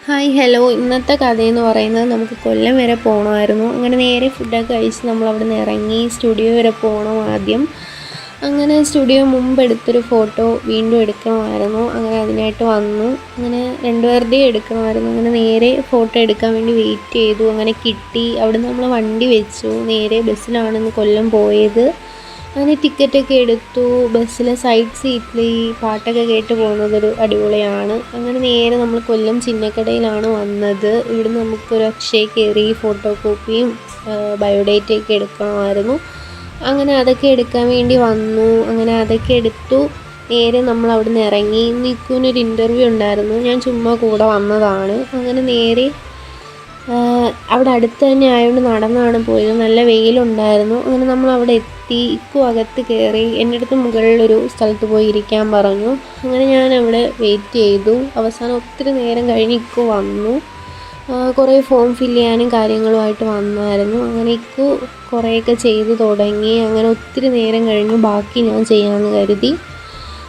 Hi hello ഇന്നത്തെ കഥയെന്ന് പറയുന്നത് നമുക്ക് കൊല്ലം വരെ പോകണമായിരുന്നു. അങ്ങനെ നേരെ ഫുഡൊക്കെ കഴിച്ച് നമ്മളവിടെ നിന്ന് ഇറങ്ങി സ്റ്റുഡിയോ വരെ പോകണം ആദ്യം. അങ്ങനെ സ്റ്റുഡിയോ മുമ്പ് എടുത്തൊരു ഫോട്ടോ വീണ്ടും എടുക്കണമായിരുന്നു. അങ്ങനെ അതിനായിട്ട് വന്നു. അങ്ങനെ രണ്ടുപേരുടെയും എടുക്കണമായിരുന്നു. അങ്ങനെ നേരെ ഫോട്ടോ എടുക്കാൻ വേണ്ടി വെയിറ്റ് ചെയ്തു. അങ്ങനെ കിട്ടി. അവിടെ നമ്മൾ വണ്ടി വെച്ചു. നേരെ ബസ്സിലാണ് ഇന്ന് കൊല്ലം പോയത്. അങ്ങനെ ടിക്കറ്റൊക്കെ എടുത്തു. ബസ്സിലെ സൈഡ് സീറ്റിൽ ഈ പാട്ടൊക്കെ കേട്ട് പോകുന്നതൊരു അടിപൊളിയാണ്. അങ്ങനെ നേരെ നമ്മൾ കൊല്ലം ചിന്നക്കടയിലാണ് വന്നത്. ഇവിടുന്ന് നമുക്കൊരു അക്ഷയ കയറി ഫോട്ടോ കോപ്പിയും ബയോഡേറ്റയൊക്കെ എടുക്കണമായിരുന്നു. അങ്ങനെ അതൊക്കെ എടുക്കാൻ വേണ്ടി വന്നു. അങ്ങനെ അതൊക്കെ എടുത്തു. നേരെ നമ്മൾ അവിടെ നിന്ന് ഇറങ്ങി. നിൽക്കുന്നൊരു ഇൻ്റർവ്യൂ ഉണ്ടായിരുന്നു. ഞാൻ ചുമ്മാ കൂടെ വന്നതാണ്. അങ്ങനെ നേരെ അവിടെ അടുത്ത് തന്നെ ആയതുകൊണ്ട് നടന്നാണ് പോയത്. നല്ല വെയിലുണ്ടായിരുന്നു. അങ്ങനെ നമ്മൾ അവിടെ എത്തി. ഇക്കു അകത്ത് കയറി. എൻ്റെ അടുത്ത് മുകളിലൊരു സ്ഥലത്ത് പോയി ഇരിക്കാൻ പറഞ്ഞു. അങ്ങനെ ഞാൻ അവിടെ വെയിറ്റ് ചെയ്തു. അവസാനം ഒത്തിരി നേരം കഴിഞ്ഞ് ഇക്കു വന്നു. കുറേ ഫോം ഫില്ല് ചെയ്യാനും കാര്യങ്ങളുമായിട്ട് വന്നായിരുന്നു. അങ്ങനെ ഇക്കു കുറേയൊക്കെ ചെയ്ത് തുടങ്ങി. അങ്ങനെ ഒത്തിരി നേരം കഴിഞ്ഞു. ബാക്കി ഞാൻ ചെയ്യാമെന്ന് കരുതി.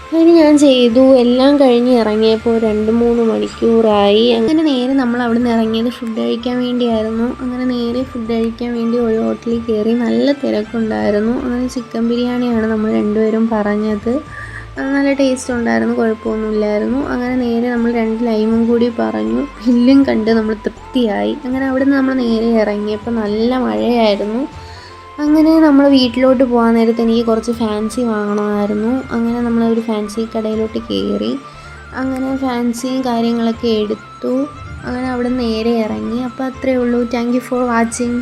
അങ്ങനെ ഞാൻ ചെയ്തു. എല്ലാം കഴിഞ്ഞ് ഇറങ്ങിയപ്പോൾ 2-3 മണിക്കൂറായി. അങ്ങനെ നേരെ നമ്മൾ അവിടെ നിന്ന് ഇറങ്ങിയത് ഫുഡ് കഴിക്കാൻ വേണ്ടിയായിരുന്നു. അങ്ങനെ നേരെ ഫുഡ് കഴിക്കാൻ വേണ്ടി ഒരു ഹോട്ടലിൽ കയറി. നല്ല തിരക്കുണ്ടായിരുന്നു. അങ്ങനെ ചിക്കൻ ബിരിയാണിയാണ് നമ്മൾ രണ്ടുപേരും പറഞ്ഞത്. നല്ല ടേസ്റ്റ് ഉണ്ടായിരുന്നു, കുഴപ്പമൊന്നുമില്ലായിരുന്നു. അങ്ങനെ നേരെ നമ്മൾ 2 ലൈമും കൂടി പറഞ്ഞു. ബില്ലും കണ്ട് നമ്മൾ തൃപ്തിയായി. അങ്ങനെ അവിടെ നിന്ന് നമ്മൾ നേരെ ഇറങ്ങിയപ്പോൾ നല്ല മഴയായിരുന്നു. അങ്ങനെ നമ്മൾ വീട്ടിലോട്ട് പോകാൻ നേരത്ത് എനിക്ക് കുറച്ച് ഫാൻസി വാങ്ങണമായിരുന്നു. അങ്ങനെ നമ്മളൊരു ഫാൻസി കടയിലോട്ട് കയറി. അങ്ങനെ ഫാൻസിയും കാര്യങ്ങളൊക്കെ എടുത്തു. അങ്ങനെ അവിടെ നിന്ന് നേരെ ഇറങ്ങി. അപ്പോൾ അത്രയേ ഉള്ളൂ. Thank you for watching.